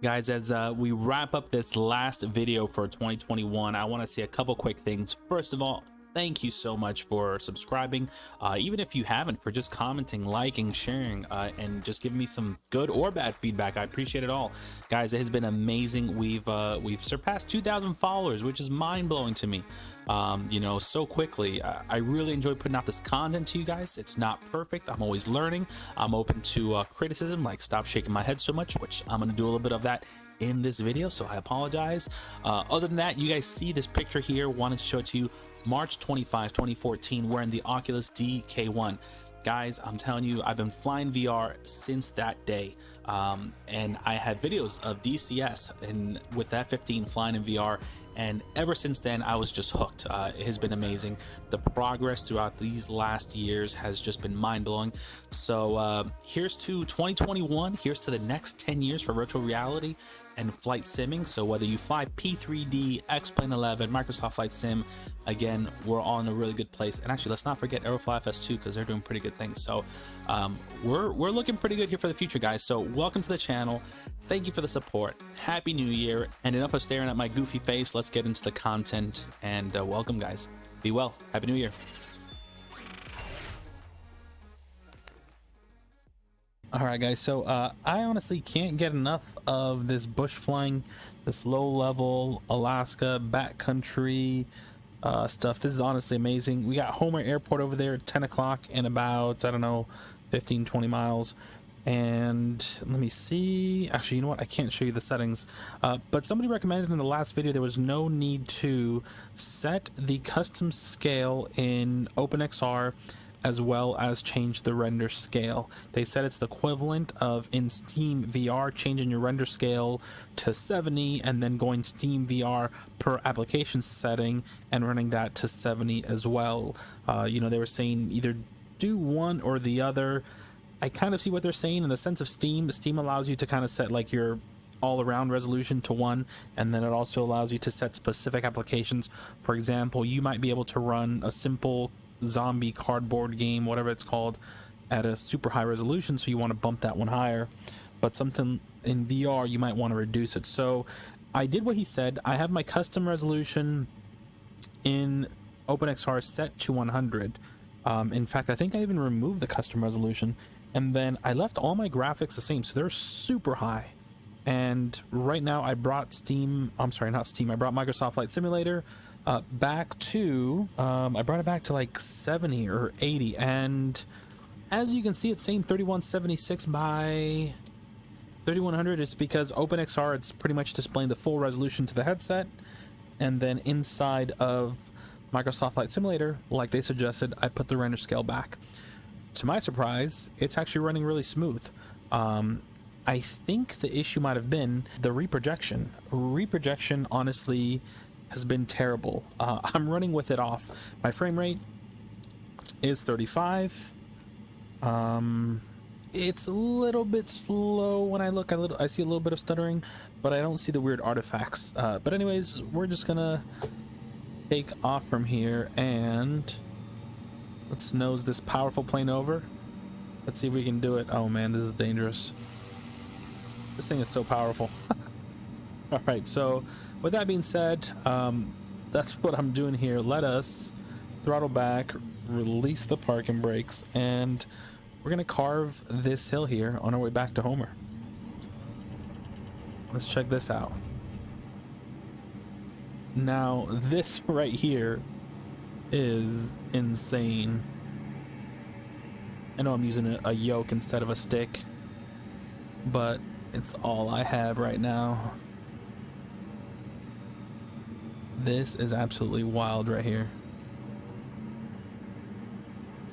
Guys, as we wrap up this last video for 2021, I want to say a couple quick things. First of all, thank you so much for subscribing, even if you haven't, for just commenting, liking, sharing, and just giving me some good or bad feedback. I appreciate it all. Guys, it has been amazing. We've surpassed 2,000 followers, which is mind-blowing to me. You know, so quickly. I really enjoy putting out this content to you guys. It's not perfect. I'm always learning. I'm open to criticism, like stop shaking my head so much, which I'm going to do a little bit of that in this video, so I apologize. Other than that, you guys see this picture here. Wanted to show it to you. March 25, 2014, wearing the Oculus DK1. Guys, I'm telling you, I've been flying VR since that day. And I had videos of DCS and with that 15 flying in VR. And ever since then, I was just hooked. It has been amazing. The progress throughout these last years has just been mind-blowing. So here's to 2021. Here's to the next 10 years for virtual reality and flight simming. So whether you fly P3D, X-Plane 11, Microsoft Flight Sim, again, we're all in a really good place. And actually, let's not forget Aerofly FS2, because they're doing pretty good things. So we're looking pretty good here for the future, guys. So welcome to the channel. Thank you for the support. Happy New Year. And enough of staring at my goofy face. Let's get into the content, and welcome, guys. Be well. Happy New Year. All right, guys. So I honestly can't get enough of this bush flying, this low level Alaska backcountry stuff. This is honestly amazing. We got Homer Airport over there at 10 o'clock in about, I don't know, 15-20 miles. And let me see, actually, you know what, I can't show you the settings, but somebody recommended in the last video there was no need to set the custom scale in OpenXR as well as change the render scale. They said it's the equivalent of in Steam VR changing your render scale to 70 and then going Steam VR per application setting and running that to 70 as well. You know, they were saying either do one or the other. I kind of see what they're saying in the sense of Steam. Steam allows you to kind of set like your all-around resolution to 1, and then it also allows you to set specific applications. For example, you might be able to run a simple zombie cardboard game, whatever it's called, at a super high resolution, so you want to bump that one higher. But something in VR, you might want to reduce it. So I did what he said. I have my custom resolution in OpenXR set to 100. In fact, I think I even removed the custom resolution. And then I left all my graphics the same, so they're super high. And right now I brought I brought Microsoft Flight Simulator back to, I brought it back to like 70 or 80. And as you can see, it's saying 3176 by 3100. It's because OpenXR, it's pretty much displaying the full resolution to the headset. And then inside of Microsoft Flight Simulator, like they suggested, I put the render scale back. To my surprise, it's actually running really smooth. I think the issue might have been the reprojection. Reprojection, honestly, has been terrible. I'm running with it off. My frame rate is 35. It's a little bit slow when I look. I see a little bit of stuttering, but I don't see the weird artifacts. But anyways, we're just gonna take off from here and let's nose this powerful plane over. Let's see if we can do it. Oh man, this is dangerous. This thing is so powerful. All right, so with that being said, that's what I'm doing here. Let us throttle back, release the parking brakes, and we're gonna carve this hill here on our way back to Homer. Let's check this out. Now, this right here is insane. I know I'm using a yoke instead of a stick, but it's all I have right now. This is absolutely wild right here.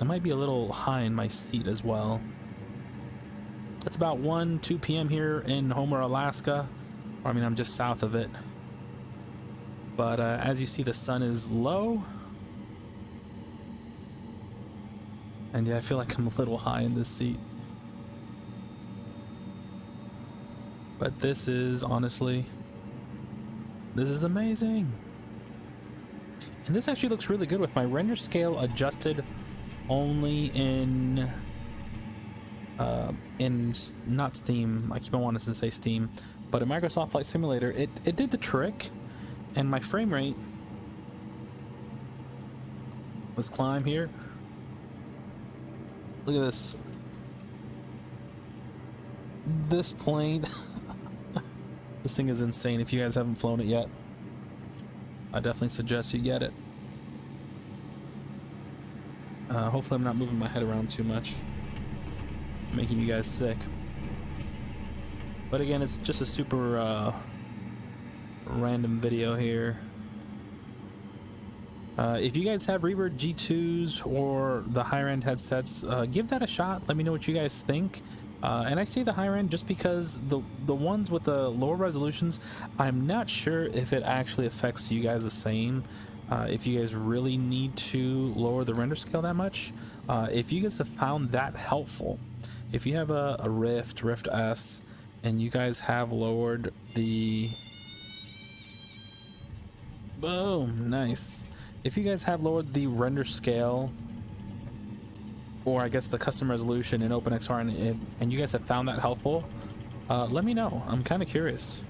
I might be a little high in my seat as well. It's about 2 p.m. here in Homer, Alaska. I mean, I'm just south of it. But as you see, the sun is low. And yeah, I feel like I'm a little high in this seat. But this is, honestly, this is amazing. And this actually looks really good with my render scale adjusted only in not Steam, I keep on wanting to say Steam, but in Microsoft Flight Simulator, it did the trick, and my frame rate, let's climb here. Look at this plane. This thing is insane. If you guys haven't flown it yet, I definitely suggest you get it. Hopefully I'm not moving my head around too much, making you guys sick. But again, it's just a super random video here. If you guys have Reverb G2s or the higher end headsets, give that a shot. Let me know what you guys think. And I say the higher end just because the ones with the lower resolutions, I'm not sure if it actually affects you guys the same. If you guys really need to lower the render scale that much, if you guys have found that helpful, if you have a Rift S, and you guys have lowered the... Boom, nice. If you guys have lowered the render scale, or I guess the custom resolution in OpenXR, and you guys have found that helpful, let me know. I'm kind of curious.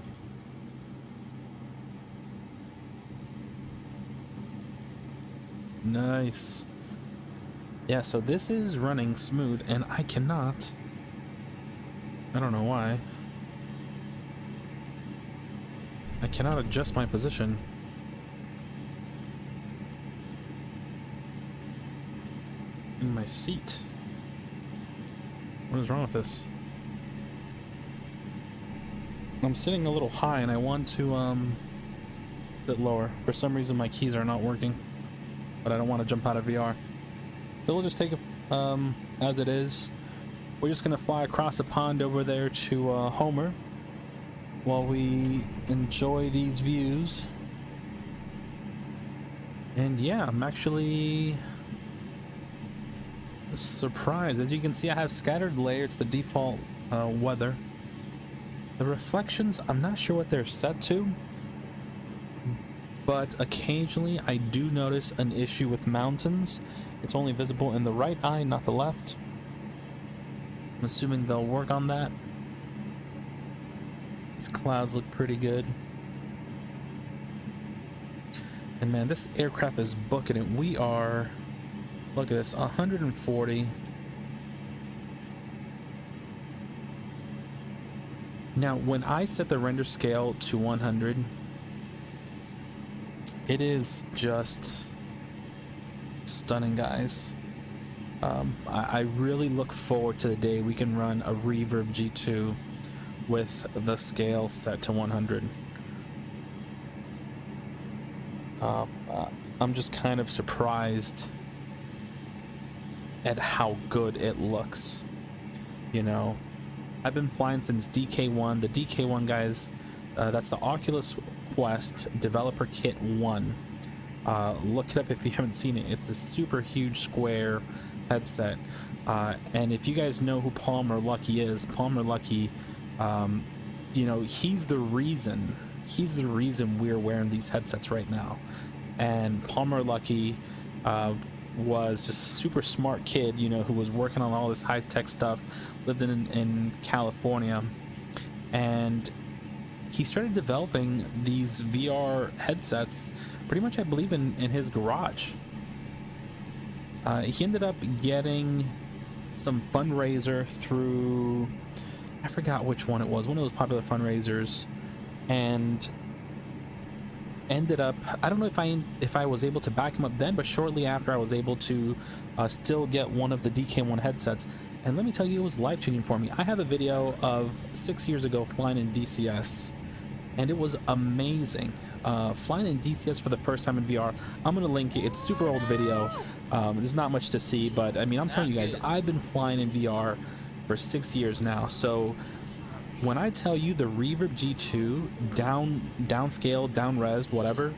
Nice. Yeah, so this is running smooth, and I cannot... I don't know why. I cannot adjust my position. In my seat. What is wrong with this? I'm sitting a little high and I want to sit lower. For some reason my keys are not working, but I don't want to jump out of VR. So we'll just take it as it is. We're just gonna fly across the pond over there to Homer while we enjoy these views. And yeah, I'm actually surprised. As you can see, I have scattered layer. It's the default weather. The reflections, I'm not sure what they're set to, but occasionally I do notice an issue with mountains. It's only visible in the right eye, not the left. I'm assuming they'll work on that. These clouds look pretty good. And man, this aircraft is booking it. We are, look at this, 140. Now, when I set the render scale to 100, it is just stunning, guys. I really look forward to the day we can run a Reverb G2 with the scale set to 100. I'm just kind of surprised at how good it looks. You know, I've been flying since DK1. The DK1, guys, that's the Oculus Quest Developer Kit 1. Look it up if you haven't seen it. It's this super huge square headset. And if you guys know who Palmer Luckey is, Palmer Luckey, you know, he's the reason we're wearing these headsets right now. And Palmer Luckey was just a super smart kid, you know, who was working on all this high-tech stuff, lived in California, and he started developing these VR headsets pretty much, I believe, in his garage. He ended up getting some fundraiser through, I forgot which one it was, one of those popular fundraisers, and ended up, I don't know if I was able to back him up then, but shortly after I was able to still get one of the DK1 headsets. And let me tell you, it was life-changing for me. I have a video of 6 years ago flying in DCS, and it was amazing. Flying in DCS for the first time in VR. I'm gonna link it. It's a super old video. There's not much to see, but I mean, I'm telling you guys, I've been flying in VR for 6 years now. So when I tell you the Reverb G2 downscale, down res, whatever,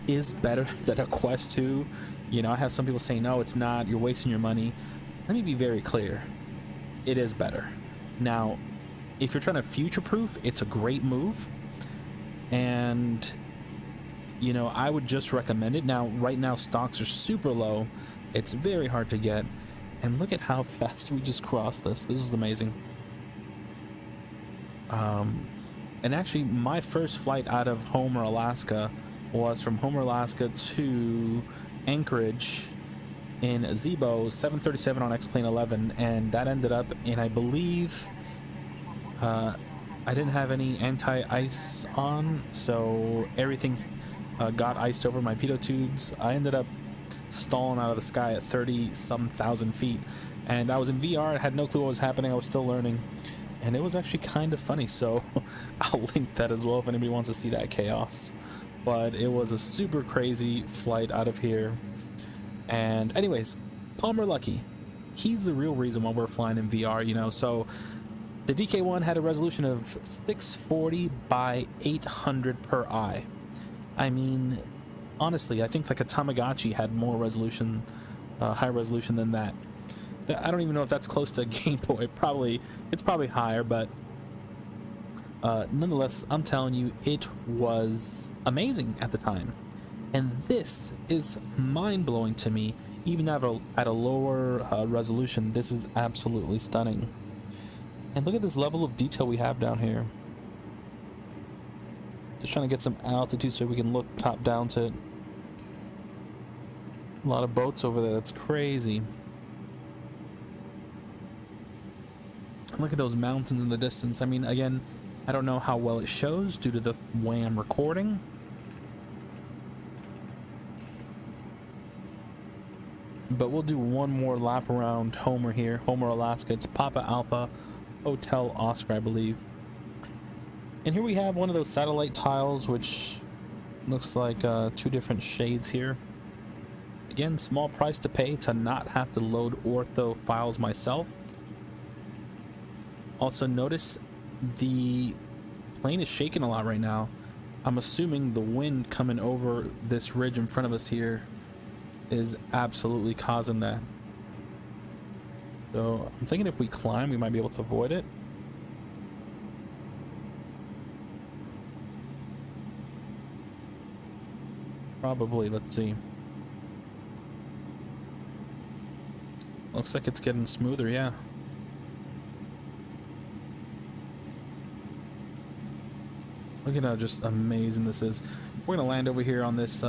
is better than a Quest 2, you know, I have some people saying, no, it's not, you're wasting your money. Let me be very clear. It is better. Now, if you're trying to future-proof, it's a great move. And, you know, I would just recommend it. Now, right now, stocks are super low. It's very hard to get. And look at how fast we just crossed this. This is amazing. And actually, my first flight out of Homer, Alaska was from Homer, Alaska to Anchorage in Zibo 737 on X-Plane 11, and that ended up in, I believe, I didn't have any anti-ice on, so everything got iced over my pitot tubes. I ended up stalling out of the sky at 30-some thousand feet, and I was in VR. I had no clue what was happening. I was still learning, and it was actually kind of funny, so I'll link that as well if anybody wants to see that chaos. But it was a super crazy flight out of here. And anyways, Palmer Luckey, he's the real reason why we're flying in VR, you know. So the DK1 had a resolution of 640 by 800 per eye. I mean, honestly, I think like a Tamagotchi had more resolution, high resolution than that. I don't even know if that's close to a Game Boy. It's probably higher, but nonetheless, I'm telling you, it was amazing at the time. And this is mind-blowing to me. Even at a lower resolution, this is absolutely stunning. And look at this level of detail we have down here. Just trying to get some altitude so we can look top down to it. A lot of boats over there. That's crazy. Look at those mountains in the distance. I mean, again, I don't know how well it shows due to the way I'm recording. But we'll do one more lap around Homer here. Homer, Alaska. It's Papa Alpha Hotel Oscar, I believe. And here we have one of those satellite tiles, which looks like two different shades here. Again, small price to pay to not have to load ortho files myself. Also notice the plane is shaking a lot right now. I'm assuming the wind coming over this ridge in front of us here is absolutely causing that. So I'm thinking if we climb, we might be able to avoid it. Probably. Let's see. Looks like it's getting smoother, yeah. Look at how just amazing this is. We're gonna land over here on this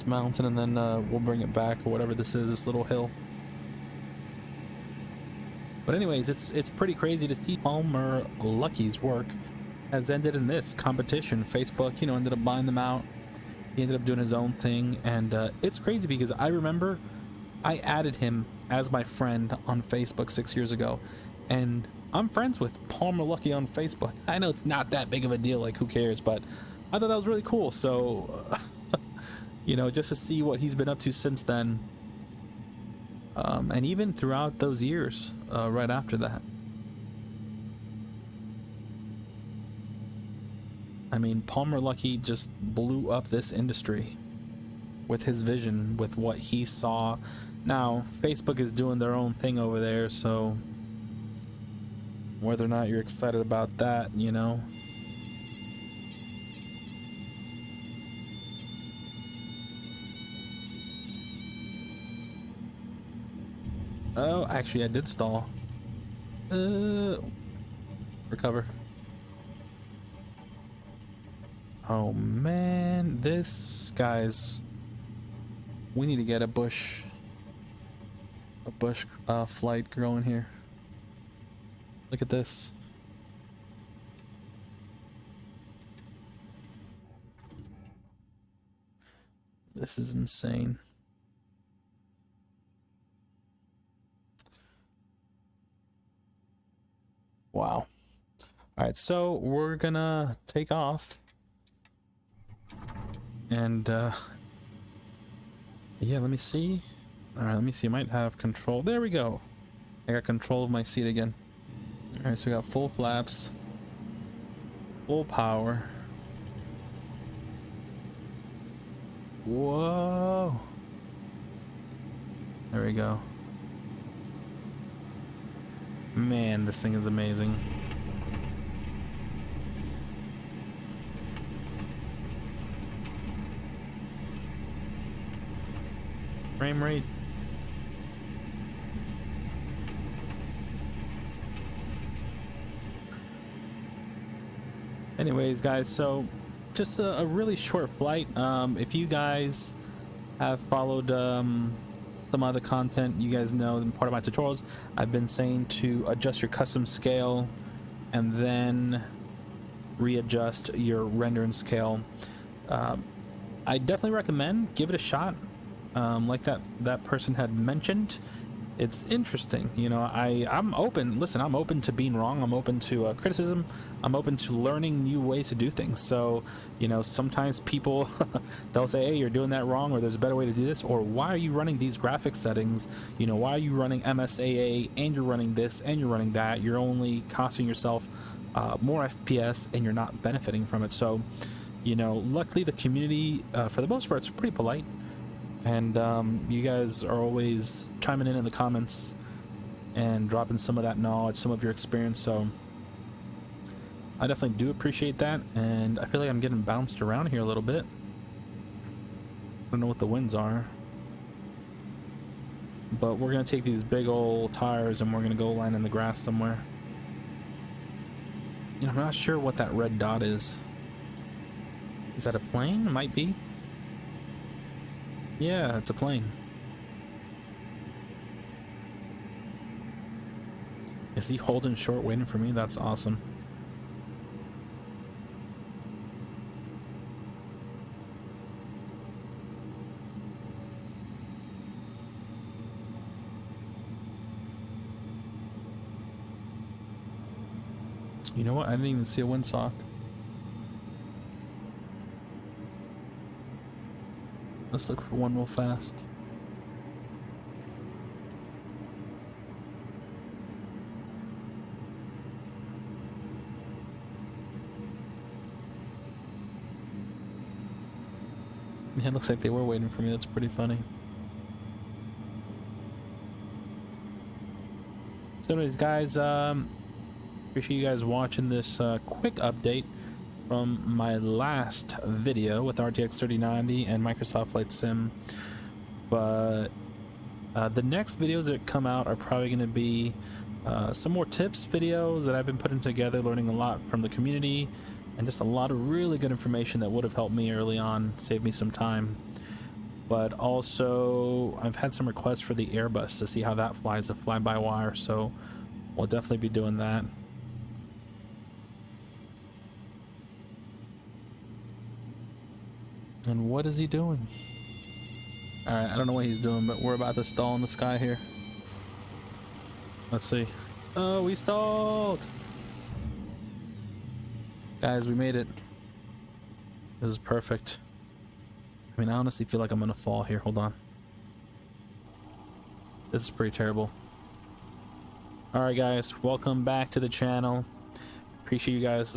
mountain, and then we'll bring it back, or whatever this is, this little hill. But anyways, it's pretty crazy to see Palmer Luckey's work has ended in this competition. Facebook, you know, ended up buying them out. He ended up doing his own thing, and it's crazy because I remember I added him as my friend on Facebook 6 years ago, and I'm friends with Palmer Luckey on Facebook. I know it's not that big of a deal, like who cares, but I thought that was really cool. So you know, just to see what he's been up to since then, and even throughout those years right after that. I mean, Palmer Luckey just blew up this industry with his vision, with what he saw. Now, Facebook is doing their own thing over there, so whether or not you're excited about that, you know. Oh, actually, I did stall. Recover. Oh man, this guy's. We need to get a bush flight growing here. Look at this. This is insane. Wow. All right, so we're gonna take off. And yeah, let me see. All right, let me see. I might have control. There we go. I got control of my seat again. All right, so we got full flaps, full power. Whoa. There we go. Man, this thing is amazing. frame rate. Anyways, guys, so just a really short flight. If you guys have followed some other content, you guys know in part of my tutorials, I've been saying to adjust your custom scale and then readjust your render and scale. I definitely recommend give it a shot. Like that person had mentioned, it's interesting. You know, I'm open. Listen, I'm open to being wrong. I'm open to criticism. I'm open to learning new ways to do things. So, you know, sometimes people they'll say, hey, you're doing that wrong, or there's a better way to do this, or why are you running these graphics settings? You know, why are you running MSAA and you're running this and you're running that? You're only costing yourself more FPS and you're not benefiting from it. So, you know, luckily the community for the most part is pretty polite. And you guys are always chiming in the comments and dropping some of that knowledge, some of your experience. So I definitely do appreciate that. And I feel like I'm getting bounced around here a little bit. I don't know what the winds are. But we're going to take these big old tires and we're going to go line in the grass somewhere. You know, I'm not sure what that red dot is. Is that a plane? It might be. Yeah, it's a plane. Is he holding short waiting for me? That's awesome. You know what? I didn't even see a windsock. Let's look for one real fast. Yeah, it looks like they were waiting for me. That's pretty funny. So anyways, guys, appreciate you guys watching this quick update from my last video with RTX 3090 and Microsoft Flight Sim. But the next videos that come out are probably going to be some more tips videos that I've been putting together, learning a lot from the community, and just a lot of really good information that would have helped me early on, saved me some time. But also, I've had some requests for the Airbus to see how that flies, a fly-by-wire, so we'll definitely be doing that. And what is he doing? Alright, I don't know what he's doing, but we're about to stall in the sky here. Let's see. Oh, we stalled! Guys, we made it. This is perfect. I mean, I honestly feel like I'm gonna fall here. Hold on. This is pretty terrible. Alright guys, welcome back to the channel. Appreciate you guys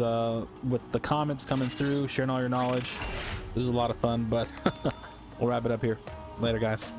with the comments coming through, sharing all your knowledge. This was a lot of fun, but we'll wrap it up here. Later, guys.